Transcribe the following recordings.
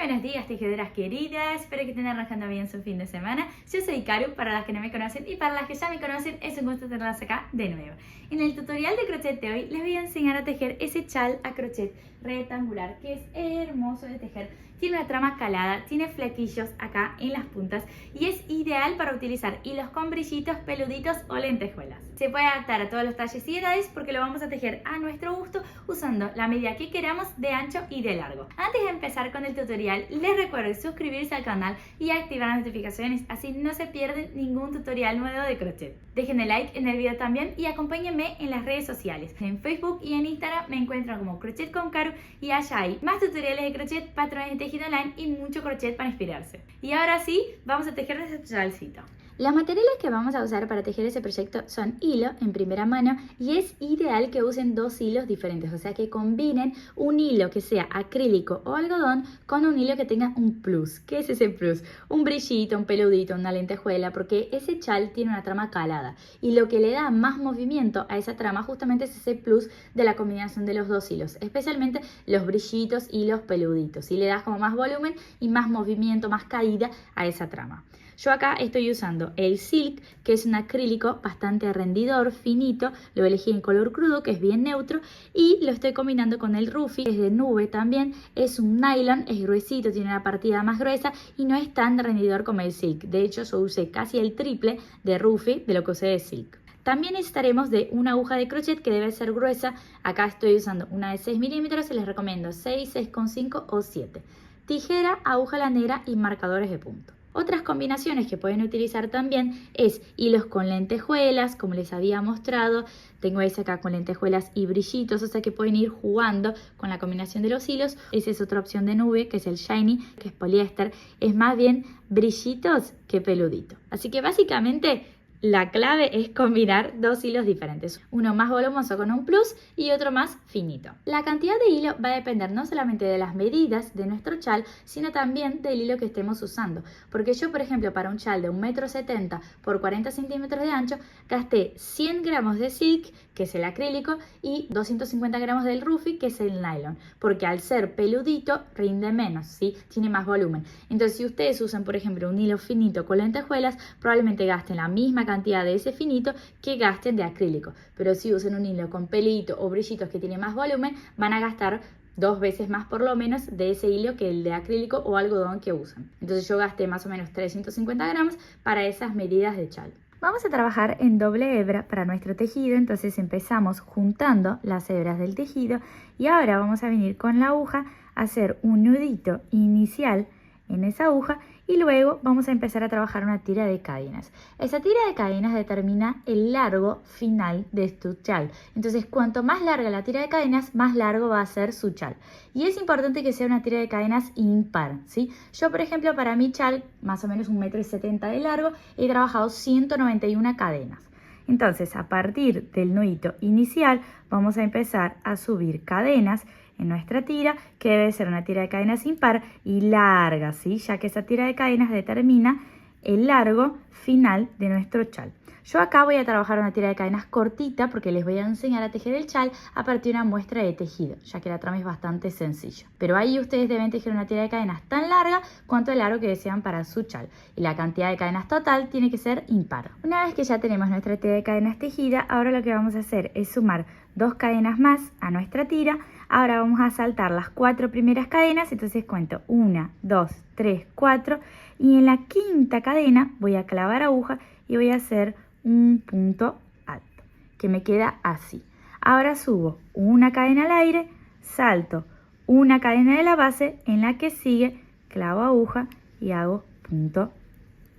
buenos días, tejedoras queridas, espero que estén arrancando bien su fin de semana. Yo soy Karu, para las que no me conocen, y para las que ya me conocen es un gusto tenerlas acá de nuevo. En el tutorial de crochet de hoy les voy a enseñar a tejer ese chal a crochet rectangular que es hermoso de tejer. Tiene una trama calada, tiene flequillos acá en las puntas y es ideal para utilizar hilos con brillitos, peluditos o lentejuelas. Se puede adaptar a todos los talles y edades porque lo vamos a tejer a nuestro gusto usando la medida que queramos de ancho y de largo. Antes de empezar con el tutorial, les recuerdo suscribirse al canal y activar las notificaciones, así no se pierden ningún tutorial nuevo de crochet. Dejen el like en el video también y acompáñenme en las redes sociales. En Facebook y en Instagram me encuentran como Crochet con Karu y allá hay más tutoriales de crochet, patrones de tejido online y mucho crochet para inspirarse. Y ahora sí, vamos a tejer nuestro chalcito. Los materiales que vamos a usar para tejer ese proyecto son hilo en primera mano y es ideal que usen dos hilos diferentes, o sea que combinen un hilo que sea acrílico o algodón con un hilo que tenga un plus. ¿Qué es ese plus? Un brillito, un peludito, una lentejuela, porque ese chal tiene una trama calada y lo que le da más movimiento a esa trama justamente es ese plus de la combinación de los dos hilos, especialmente los brillitos y los peluditos, y le das como más volumen y más movimiento, más caída a esa trama. Yo acá estoy usando el silk, que es un acrílico bastante rendidor, finito, lo elegí en color crudo, que es bien neutro, y lo estoy combinando con el rufi, que es de nube también, es un nylon, es gruesito, tiene una partida más gruesa y no es tan rendidor como el silk. De hecho, yo usé casi el triple de rufi de lo que usé de silk. También necesitaremos de una aguja de crochet que debe ser gruesa. Acá estoy usando una de 6 milímetros, les recomiendo 6, 6,5 o 7. Tijera, aguja lanera y marcadores de punto. Otras combinaciones que pueden utilizar también es hilos con lentejuelas, como les había mostrado. Tengo ese acá con lentejuelas y brillitos, o sea que pueden ir jugando con la combinación de los hilos. Esa es otra opción de nube, que es el shiny, que es poliéster. Es más bien brillitos que peludito. Así que básicamente la clave es combinar dos hilos diferentes, uno más volumoso con un plus y otro más finito. La cantidad de hilo va a depender no solamente de las medidas de nuestro chal, sino también del hilo que estemos usando. Porque yo, por ejemplo, para un chal de 1,70 m por 40 centímetros de ancho, gasté 100 gramos de silk, que es el acrílico, y 250 gramos del rufi, que es el nylon. Porque al ser peludito, rinde menos, ¿sí? Tiene más volumen. Entonces, si ustedes usan, por ejemplo, un hilo finito con lentejuelas, probablemente gasten la misma cantidad de ese finito que gasten de acrílico, pero si usan un hilo con pelito o brillitos que tiene más volumen, van a gastar 2 veces más por lo menos de ese hilo que el de acrílico o algodón que usan. Entonces yo gasté más o menos 350 gramos para esas medidas de chal. Vamos a trabajar en doble hebra para nuestro tejido, entonces empezamos juntando las hebras del tejido y ahora vamos a venir con la aguja a hacer un nudito inicial en esa aguja y luego vamos a empezar a trabajar una tira de cadenas. Esa tira de cadenas determina el largo final de tu chal. Entonces, cuanto más larga la tira de cadenas, más largo va a ser su chal. Y es importante que sea una tira de cadenas impar, ¿sí? Yo, por ejemplo, para mi chal, más o menos 1,70 m de largo, he trabajado 191 cadenas. Entonces, a partir del nudito inicial, vamos a empezar a subir cadenas en nuestra tira, que debe ser una tira de cadenas impar y larga, ¿sí? Ya que esa tira de cadenas determina el largo final de nuestro chal. Yo acá voy a trabajar una tira de cadenas cortita porque les voy a enseñar a tejer el chal a partir de una muestra de tejido, ya que la trama es bastante sencilla. Pero ahí ustedes deben tejer una tira de cadenas tan larga cuanto el largo que desean para su chal. Y la cantidad de cadenas total tiene que ser impar. Una vez que ya tenemos nuestra tira de cadenas tejida, ahora lo que vamos a hacer es sumar 2 cadenas más a nuestra tira. Ahora vamos a saltar las 4 primeras cadenas, entonces cuento 1, 2, 3, 4 y en la quinta cadena voy a clavar aguja y voy a hacer un punto alto, que me queda así. Ahora subo una cadena al aire, salto una cadena de la base, en la que sigue clavo aguja y hago punto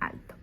alto.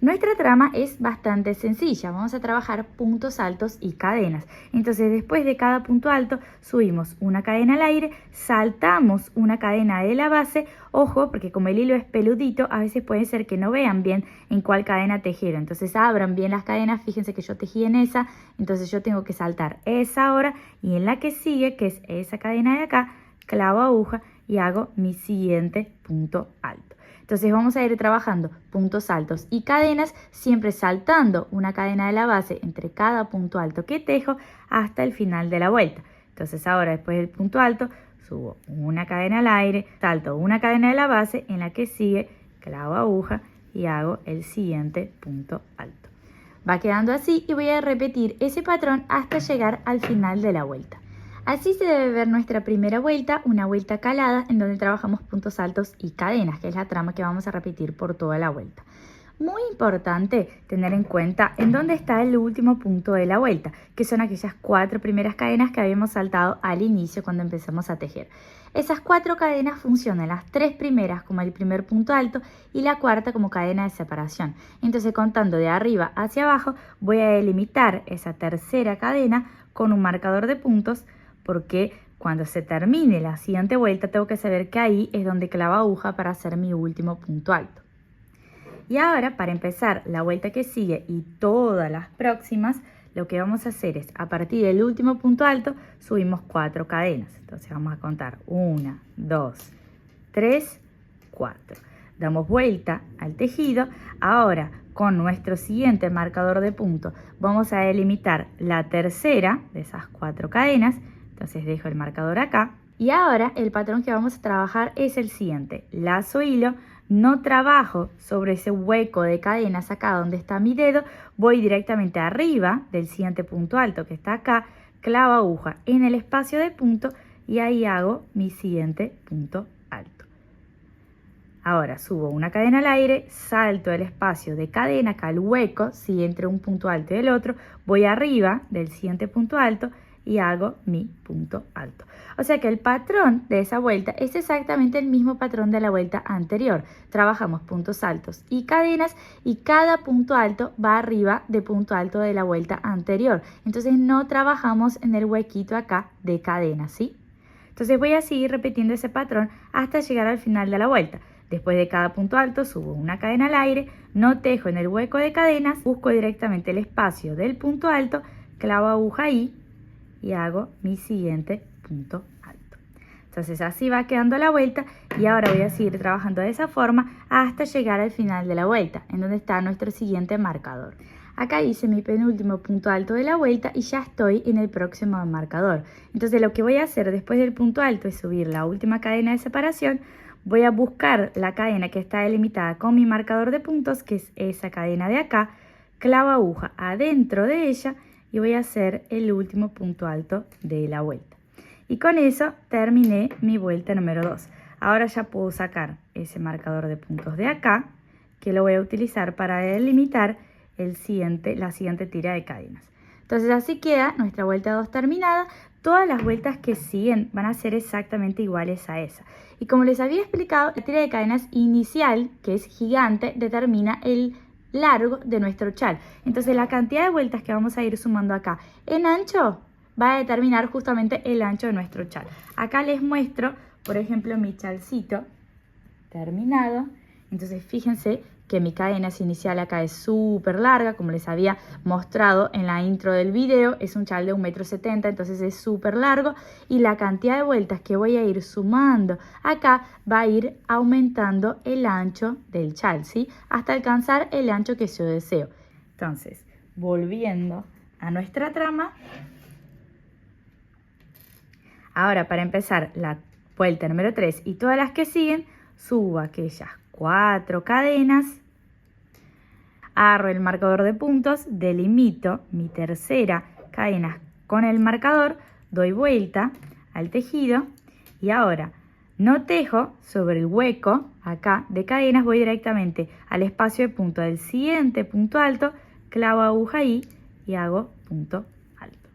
Nuestra trama es bastante sencilla, vamos a trabajar puntos altos y cadenas. Entonces después de cada punto alto subimos una cadena al aire, saltamos una cadena de la base. Ojo, porque como el hilo es peludito, a veces puede ser que no vean bien en cuál cadena tejer. Entonces abran bien las cadenas, fíjense que yo tejí en esa, entonces yo tengo que saltar esa ahora y en la que sigue, que es esa cadena de acá, clavo aguja y hago mi siguiente punto alto. Entonces vamos a ir trabajando puntos altos y cadenas, siempre saltando una cadena de la base entre cada punto alto que tejo hasta el final de la vuelta. Entonces ahora después del punto alto subo una cadena al aire, salto una cadena de la base, en la que sigue clavo aguja y hago el siguiente punto alto. Va quedando así y voy a repetir ese patrón hasta llegar al final de la vuelta. Así se debe ver nuestra primera vuelta, una vuelta calada en donde trabajamos puntos altos y cadenas, que es la trama que vamos a repetir por toda la vuelta. Muy importante tener en cuenta en dónde está el último punto de la vuelta, que son aquellas 4 primeras cadenas que habíamos saltado al inicio cuando empezamos a tejer. Esas 4 cadenas funcionan, las 3 primeras como el primer punto alto y la cuarta como cadena de separación. Entonces, contando de arriba hacia abajo, voy a delimitar esa tercera cadena con un marcador de puntos, porque cuando se termine la siguiente vuelta tengo que saber que ahí es donde clavo aguja para hacer mi último punto alto. Y ahora, para empezar la vuelta que sigue y todas las próximas, lo que vamos a hacer es, a partir del último punto alto, subimos 4 cadenas. Entonces vamos a contar 1, 2, 3, 4. Damos vuelta al tejido. Ahora, con nuestro siguiente marcador de punto, vamos a delimitar la tercera de esas 4 cadenas. Entonces dejo el marcador acá. Y ahora el patrón que vamos a trabajar es el siguiente. Lazo hilo. No trabajo sobre ese hueco de cadenas acá donde está mi dedo, voy directamente arriba del siguiente punto alto que está acá, clavo aguja en el espacio de punto y ahí hago mi siguiente punto alto. Ahora subo una cadena al aire, salto el espacio de cadena acá al hueco, si entre un punto alto y el otro, voy arriba del siguiente punto alto y hago mi punto alto. O sea que el patrón de esa vuelta es exactamente el mismo patrón de la vuelta anterior. Trabajamos puntos altos y cadenas y cada punto alto va arriba de punto alto de la vuelta anterior. Entonces no trabajamos en el huequito acá de cadena, ¿sí? Entonces voy a seguir repitiendo ese patrón hasta llegar al final de la vuelta. Después de cada punto alto subo una cadena al aire, no tejo en el hueco de cadenas, busco directamente el espacio del punto alto, clavo aguja ahí y hago mi siguiente punto alto. Entonces así va quedando la vuelta y ahora voy a seguir trabajando de esa forma hasta llegar al final de la vuelta, en donde está nuestro siguiente marcador. Acá hice mi penúltimo punto alto de la vuelta y ya estoy en el próximo marcador. Entonces lo que voy a hacer después del punto alto es subir la última cadena de separación. Voy a buscar la cadena que está delimitada con mi marcador de puntos, que es esa cadena de acá, clavo aguja adentro de ella y voy a hacer el último punto alto de la vuelta. Y con eso terminé mi vuelta número 2. Ahora ya puedo sacar ese marcador de puntos de acá, que lo voy a utilizar para delimitar la siguiente tira de cadenas. Entonces así queda nuestra vuelta 2 terminada. Todas las vueltas que siguen van a ser exactamente iguales a esa. Y como les había explicado, la tira de cadenas inicial, que es gigante, determina el largo de nuestro chal. Entonces la cantidad de vueltas que vamos a ir sumando acá en ancho va a determinar justamente el ancho de nuestro chal. Acá les muestro, por ejemplo, mi chalcito terminado. Entonces fíjense que mi cadena inicial acá es súper larga, como les había mostrado en la intro del video, es un chal de 1,70 m, entonces es súper largo y la cantidad de vueltas que voy a ir sumando acá va a ir aumentando el ancho del chal, ¿sí? Hasta alcanzar el ancho que yo deseo. Entonces, volviendo a nuestra trama, ahora para empezar la vuelta número 3 y todas las que siguen, subo aquellas 4 cadenas, agarro el marcador de puntos, delimito mi tercera cadena con el marcador, doy vuelta al tejido y ahora no tejo sobre el hueco acá de cadenas, voy directamente al espacio de punto del siguiente punto alto, clavo aguja ahí y hago punto alto.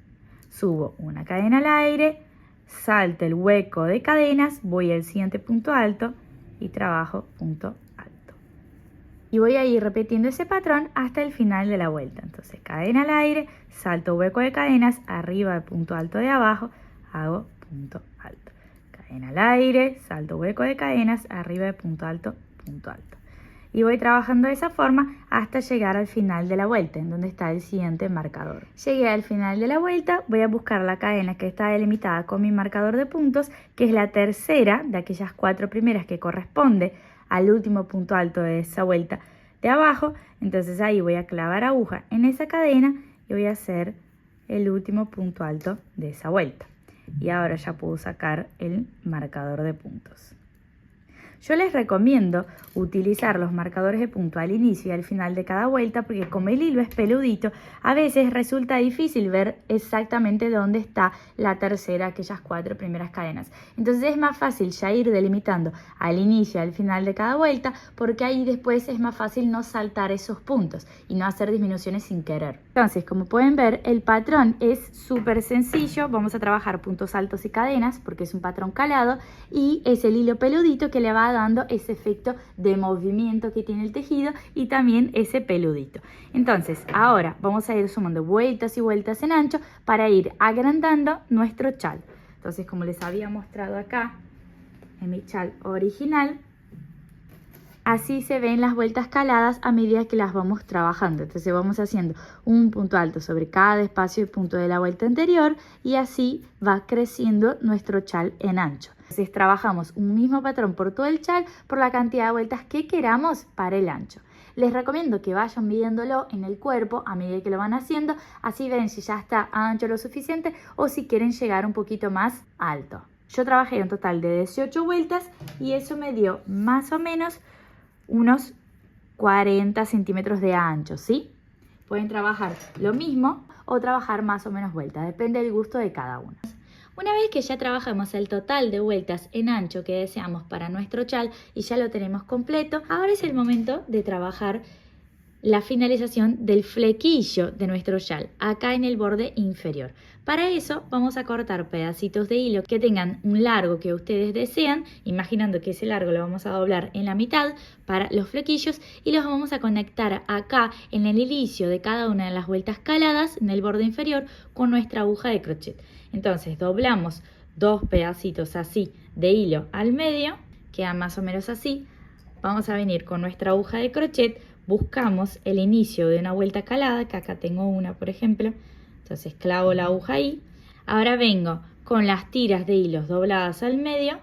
Subo una cadena al aire, salto el hueco de cadenas, voy al siguiente punto alto y trabajo punto alto. Y voy a ir repitiendo ese patrón hasta el final de la vuelta. Entonces cadena al aire, salto hueco de cadenas, arriba del punto alto de abajo, hago punto alto. Cadena al aire, salto hueco de cadenas, arriba del punto alto, punto alto. Y voy trabajando de esa forma hasta llegar al final de la vuelta, en donde está el siguiente marcador. Llegué al final de la vuelta, voy a buscar la cadena que está delimitada con mi marcador de puntos, que es la tercera de aquellas 4 primeras que corresponde al último punto alto de esa vuelta de abajo. Entonces ahí voy a clavar aguja en esa cadena y voy a hacer el último punto alto de esa vuelta. y ahora ya puedo sacar el marcador de puntos. Yo les recomiendo utilizar los marcadores de punto al inicio y al final de cada vuelta porque como el hilo es peludito, a veces resulta difícil ver exactamente dónde está la tercera, aquellas 4 primeras cadenas. Entonces es más fácil ya ir delimitando al inicio y al final de cada vuelta porque ahí después es más fácil no saltar esos puntos y no hacer disminuciones sin querer. Entonces, como pueden ver, el patrón es súper sencillo. Vamos a trabajar puntos altos y cadenas porque es un patrón calado y es el hilo peludito que le va dando ese efecto de movimiento que tiene el tejido y también ese peludito. Entonces ahora vamos a ir sumando vueltas y vueltas en ancho para ir agrandando nuestro chal. Entonces, como les había mostrado acá en mi chal original, así se ven las vueltas caladas a medida que las vamos trabajando. Entonces vamos haciendo un punto alto sobre cada espacio y punto de la vuelta anterior y así va creciendo nuestro chal en ancho. Entonces trabajamos un mismo patrón por todo el chal por la cantidad de vueltas que queramos para el ancho. Les recomiendo que vayan midiéndolo en el cuerpo a medida que lo van haciendo, así ven si ya está ancho lo suficiente o si quieren llegar un poquito más alto. Yo trabajé un total de 18 vueltas y eso me dio más o menos unos 40 centímetros de ancho, ¿sí? Pueden trabajar lo mismo o trabajar más o menos vueltas, depende del gusto de cada uno. Una vez que ya trabajamos el total de vueltas en ancho que deseamos para nuestro chal y ya lo tenemos completo, ahora es el momento de trabajar la finalización del flequillo de nuestro chal, acá en el borde inferior. Para eso vamos a cortar pedacitos de hilo que tengan un largo que ustedes desean, imaginando que ese largo lo vamos a doblar en la mitad para los flequillos y los vamos a conectar acá en el inicio de cada una de las vueltas caladas en el borde inferior con nuestra aguja de crochet. Entonces doblamos 2 pedacitos así de hilo al medio, queda más o menos así. Vamos a venir con nuestra aguja de crochet, buscamos el inicio de una vuelta calada, que acá tengo una por ejemplo, entonces clavo la aguja ahí. Ahora vengo con las tiras de hilos dobladas al medio,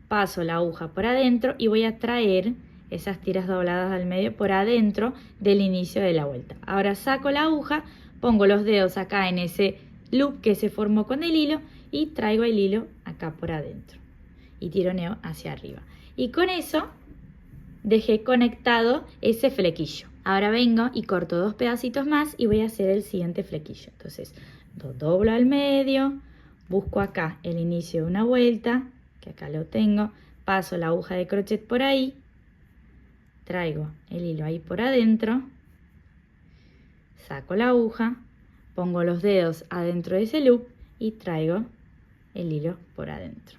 paso la aguja por adentro y voy a traer esas tiras dobladas al medio por adentro del inicio de la vuelta. Ahora saco la aguja, pongo los dedos acá en ese loop que se formó con el hilo y traigo el hilo acá por adentro y tironeo hacia arriba. Y con eso dejé conectado ese flequillo. Ahora vengo y corto 2 pedacitos más y voy a hacer el siguiente flequillo. Entonces lo doblo al medio, busco acá el inicio de una vuelta, que acá lo tengo, paso la aguja de crochet por ahí, traigo el hilo ahí por adentro, saco la aguja, pongo los dedos adentro de ese loop y traigo el hilo por adentro.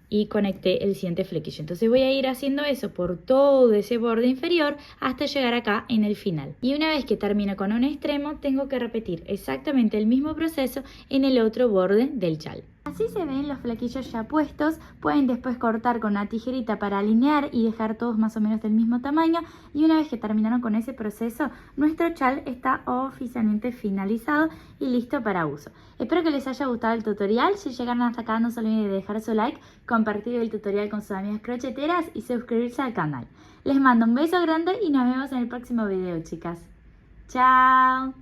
Y conecté el siguiente flequillo. Entonces voy a ir haciendo eso por todo ese borde inferior hasta llegar acá en el final. Y una vez que termino con un extremo, tengo que repetir exactamente el mismo proceso en el otro borde del chal. Así se ven los flequillos ya puestos. Pueden después cortar con una tijerita para alinear y dejar todos más o menos del mismo tamaño. Y una vez que terminaron con ese proceso, nuestro chal está oficialmente finalizado y listo para uso. Espero que les haya gustado el tutorial. Si llegaron hasta acá, no se olviden de dejar su like, compartir el tutorial con sus amigas crocheteras y suscribirse al canal. Les mando un beso grande y nos vemos en el próximo video, chicas. ¡Chao!